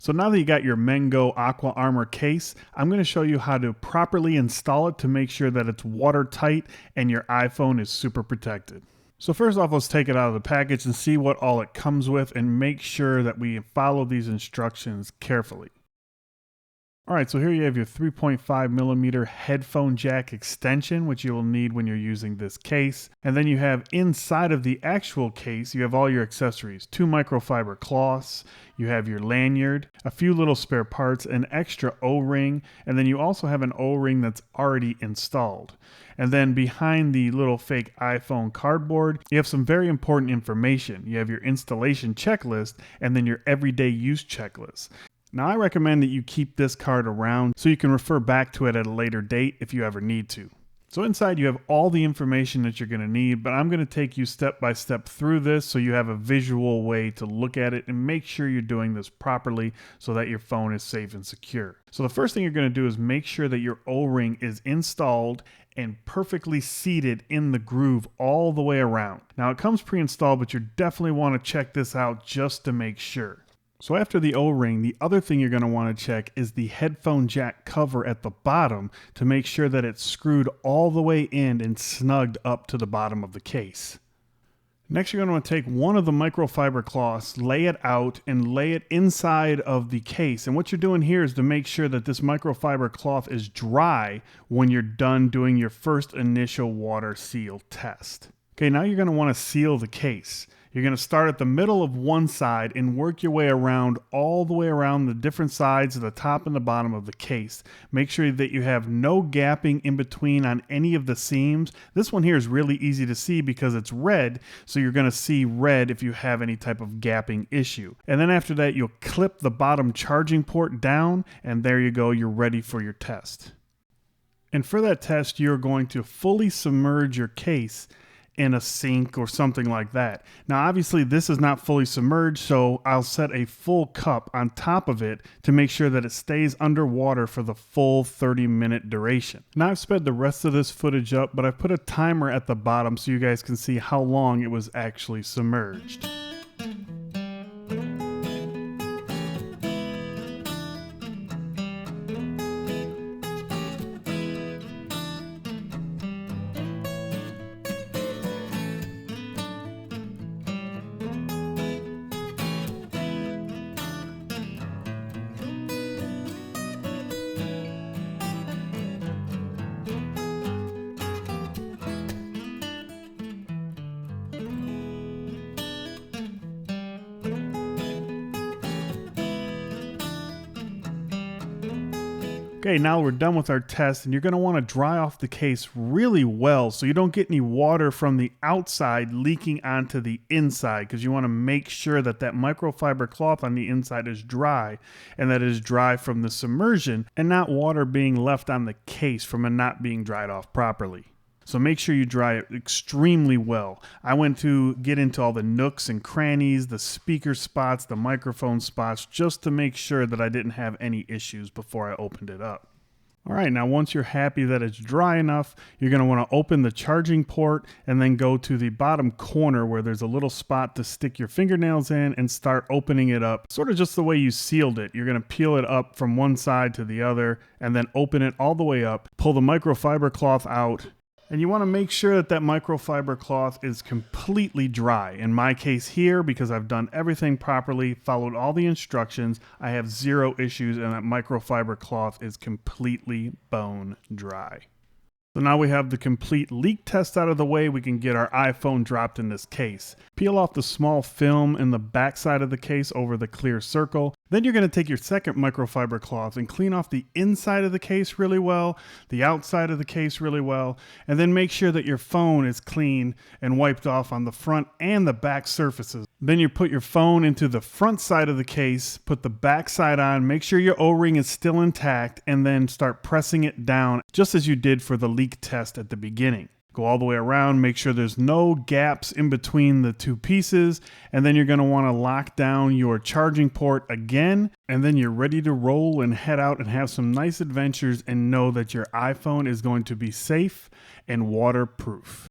So now that you got your Mengo Aqua Armor case, I'm going to show you how to properly install it to make sure that it's watertight and your iPhone is super protected. So first off, let's take it out of the package and see what all it comes with and make sure that we follow these instructions carefully. Alright, so here you have your 3.5mm headphone jack extension, which you will need when you're using this case. And then you have inside of the actual case, you have all your accessories. 2 microfiber cloths, you have your lanyard, a few little spare parts, an extra O-ring, and then you also have an O-ring that's already installed. And then behind the little fake iPhone cardboard, you have some very important information. You have your installation checklist and then your everyday use checklist. Now I recommend that you keep this card around so you can refer back to it at a later date if you ever need to. So inside you have all the information that you're going to need, but I'm going to take you step by step through this so you have a visual way to look at it and make sure you're doing this properly so that your phone is safe and secure. So the first thing you're going to do is make sure that your O-ring is installed and perfectly seated in the groove all the way around. Now it comes pre-installed, but you definitely want to check this out just to make sure. So after the O-ring, the other thing you're going to want to check is the headphone jack cover at the bottom to make sure that it's screwed all the way in and snugged up to the bottom of the case. Next, you're going to want to take one of the microfiber cloths, lay it out, and lay it inside of the case. And what you're doing here is to make sure that this microfiber cloth is dry when you're done doing your first initial water seal test. Okay, now you're going to want to seal the case. You're going to start at the middle of one side and work your way around all the way around the different sides of the top and the bottom of the case. Make sure that you have no gapping in between on any of the seams. This one here is really easy to see because it's red, so you're going to see red if you have any type of gapping issue. And then after that, you'll clip the bottom charging port down, and there you go, you're ready for your test. And for that test, you're going to fully submerge your case in a sink or something like that. Now obviously this is not fully submerged, so I'll set a full cup on top of it to make sure that it stays underwater for the full 30-minute duration. Now I've sped the rest of this footage up, but I've put a timer at the bottom so you guys can see how long it was actually submerged. Okay, now we're done with our test, and you're going to want to dry off the case really well so you don't get any water from the outside leaking onto the inside, because you want to make sure that that microfiber cloth on the inside is dry and that it is dry from the submersion and not water being left on the case from it not being dried off properly. So make sure you dry it extremely well. I went to get into all the nooks and crannies, the speaker spots, the microphone spots, just to make sure that I didn't have any issues before I opened it up. All right, now once you're happy that it's dry enough, you're going to want to open the charging port and then go to the bottom corner where there's a little spot to stick your fingernails in and start opening it up, sort of just the way you sealed it. You're going to peel it up from one side to the other and then open it all the way up, pull the microfiber cloth out. And you want to make sure that that microfiber cloth is completely dry. In my case here, because I've done everything properly, followed all the instructions, I have zero issues and that microfiber cloth is completely bone dry. So now we have the complete leak test out of the way, we can get our iPhone dropped in this case. Peel off the small film in the back side of the case over the clear circle. Then you're going to take your second microfiber cloth and clean off the inside of the case really well, the outside of the case really well, and then make sure that your phone is clean and wiped off on the front and the back surfaces. Then you put your phone into the front side of the case, put the back side on, make sure your O-ring is still intact, and then start pressing it down just as you did for the leak test at the beginning. Go all the way around, make sure there's no gaps in between the two pieces, and then you're going to want to lock down your charging port again, and then you're ready to roll and head out and have some nice adventures and know that your iPhone is going to be safe and waterproof.